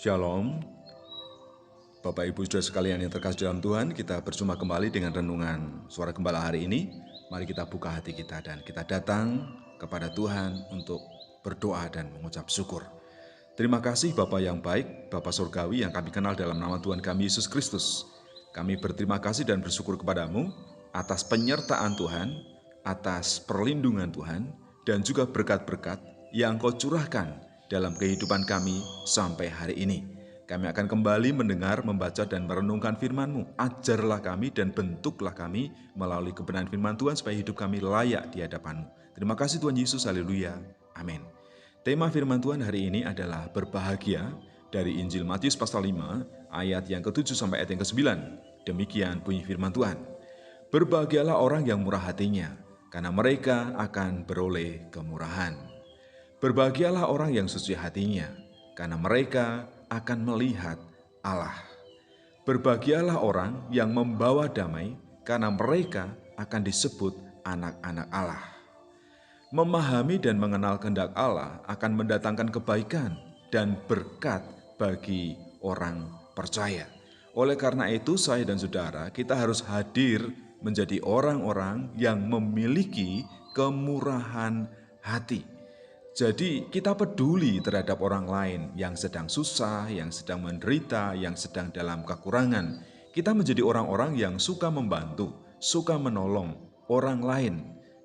Shalom, Bapak Ibu Saudara sekalian yang terkasih dalam Tuhan, kita berjumpa kembali dengan renungan Suara Gembala hari ini. Mari kita buka hati kita dan kita datang kepada Tuhan untuk berdoa dan mengucap syukur. Terima kasih Bapa yang baik, Bapa Surgawi yang kami kenal dalam nama Tuhan kami Yesus Kristus. Kami berterima kasih dan bersyukur kepadamu atas penyertaan Tuhan, atas perlindungan Tuhan, dan juga berkat-berkat yang Kau curahkan dalam kehidupan kami sampai hari ini. Kami akan kembali mendengar, membaca, dan merenungkan firman-Mu. Ajarlah kami dan bentuklah kami melalui kebenaran firman Tuhan supaya hidup kami layak di hadapan-Mu. Terima kasih Tuhan Yesus, haleluya, amin. Tema firman Tuhan hari ini adalah berbahagia dari Injil Matius pasal 5 ayat yang ke-7 sampai ayat yang ke-9. Demikian bunyi firman Tuhan. Berbahagialah orang yang murah hatinya, karena mereka akan beroleh kemurahan. Berbahagialah orang yang suci hatinya, karena mereka akan melihat Allah. Berbahagialah orang yang membawa damai, karena mereka akan disebut anak-anak Allah. Memahami dan mengenal kehendak Allah akan mendatangkan kebaikan dan berkat bagi orang percaya. Oleh karena itu, saya dan saudara, kita harus hadir menjadi orang-orang yang memiliki kemurahan hati. Jadi kita peduli terhadap orang lain yang sedang susah, yang sedang menderita, yang sedang dalam kekurangan. Kita menjadi orang-orang yang suka membantu, suka menolong orang lain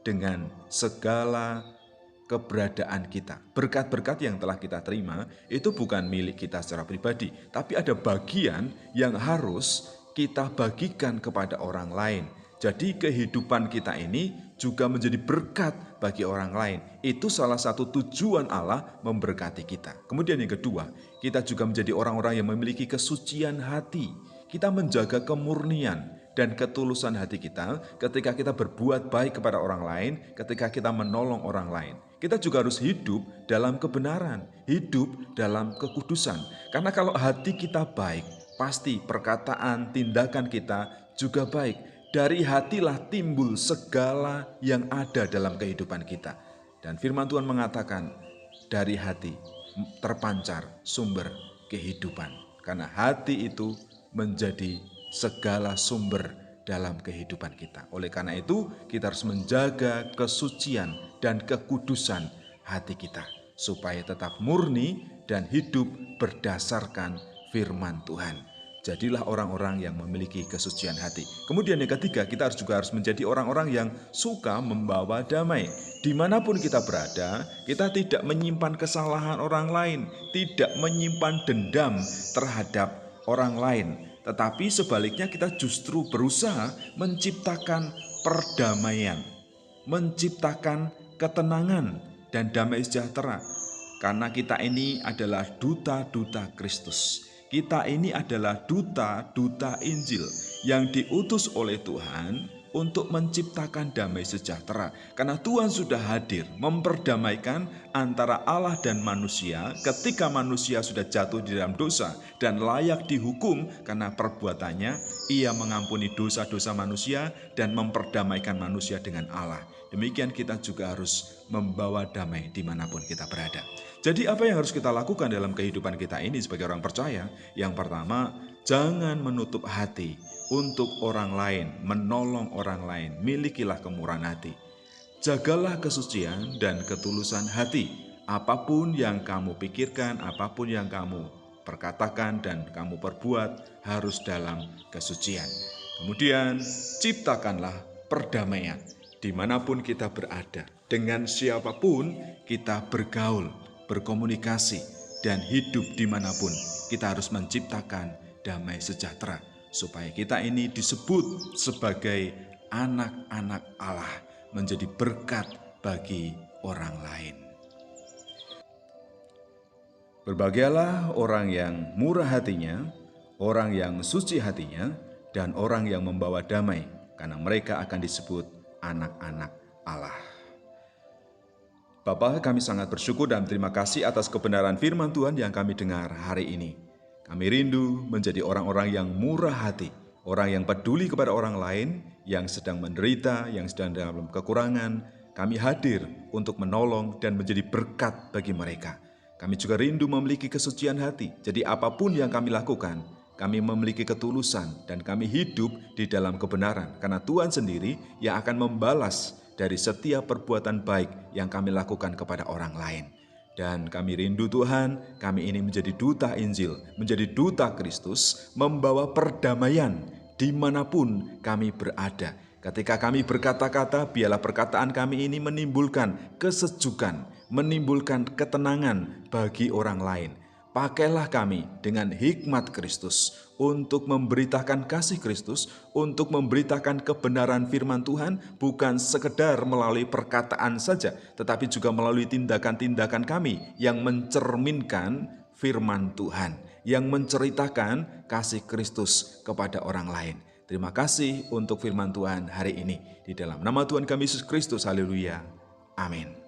dengan segala keberadaan kita. Berkat-berkat yang telah kita terima itu bukan milik kita secara pribadi, tapi ada bagian yang harus kita bagikan kepada orang lain. Jadi kehidupan kita ini juga menjadi berkat bagi orang lain. Itu salah satu tujuan Allah memberkati kita. Kemudian yang kedua, kita juga menjadi orang-orang yang memiliki kesucian hati. Kita menjaga kemurnian dan ketulusan hati kita ketika kita berbuat baik kepada orang lain, ketika kita menolong orang lain. Kita juga harus hidup dalam kebenaran, hidup dalam kekudusan. Karena kalau hati kita baik, pasti perkataan, tindakan kita juga baik. Dari hatilah timbul segala yang ada dalam kehidupan kita. Dan firman Tuhan mengatakan, dari hati terpancar sumber kehidupan. Karena hati itu menjadi segala sumber dalam kehidupan kita. Oleh karena itu, kita harus menjaga kesucian dan kekudusan hati kita, supaya tetap murni dan hidup berdasarkan firman Tuhan. Jadilah orang-orang yang memiliki kesucian hati. Kemudian yang ketiga, kita juga harus menjadi orang-orang yang suka membawa damai. Dimanapun kita berada, kita tidak menyimpan kesalahan orang lain, tidak menyimpan dendam terhadap orang lain. Tetapi sebaliknya kita justru berusaha menciptakan perdamaian, menciptakan ketenangan dan damai sejahtera. Karena kita ini adalah duta-duta Kristus. Kita ini adalah duta-duta Injil yang diutus oleh Tuhan untuk menciptakan damai sejahtera. Karena Tuhan sudah hadir memperdamaikan antara Allah dan manusia ketika manusia sudah jatuh di dalam dosa dan layak dihukum karena perbuatannya. Ia mengampuni dosa-dosa manusia dan memperdamaikan manusia dengan Allah. Demikian kita juga harus membawa damai dimanapun kita berada. Jadi apa yang harus kita lakukan dalam kehidupan kita ini sebagai orang percaya? Yang pertama, jangan menutup hati untuk orang lain, menolong orang lain. Milikilah kemurahan hati. Jagalah kesucian dan ketulusan hati. Apapun yang kamu pikirkan, apapun yang kamu perkatakan dan kamu perbuat harus dalam kesucian. Kemudian ciptakanlah perdamaian dimanapun kita berada. Dengan siapapun kita bergaul, berkomunikasi, dan hidup dimanapun kita harus menciptakan damai sejahtera. Supaya kita ini disebut sebagai anak-anak Allah, menjadi berkat bagi orang lain. Berbahagialah orang yang murah hatinya, orang yang suci hatinya, dan orang yang membawa damai, karena mereka akan disebut anak-anak Allah. Bapa, kami sangat bersyukur dan terima kasih atas kebenaran firman Tuhan yang kami dengar hari ini. Kami rindu menjadi orang-orang yang murah hati, orang yang peduli kepada orang lain, yang sedang menderita, yang sedang dalam kekurangan. Kami hadir untuk menolong dan menjadi berkat bagi mereka. Kami juga rindu memiliki kesucian hati. Jadi apapun yang kami lakukan, kami memiliki ketulusan dan kami hidup di dalam kebenaran. Karena Tuhan sendiri yang akan membalas dari setiap perbuatan baik yang kami lakukan kepada orang lain. Dan kami rindu Tuhan, kami ini menjadi duta Injil, menjadi duta Kristus, membawa perdamaian dimanapun kami berada. Ketika kami berkata-kata, biarlah perkataan kami ini menimbulkan kesejukan, menimbulkan ketenangan bagi orang lain. Pakailah kami dengan hikmat Kristus untuk memberitakan kasih Kristus, untuk memberitakan kebenaran firman Tuhan, bukan sekedar melalui perkataan saja, tetapi juga melalui tindakan-tindakan kami yang mencerminkan firman Tuhan, yang menceritakan kasih Kristus kepada orang lain. Terima kasih untuk firman Tuhan hari ini. Di dalam nama Tuhan kami Yesus Kristus, haleluya. Amin.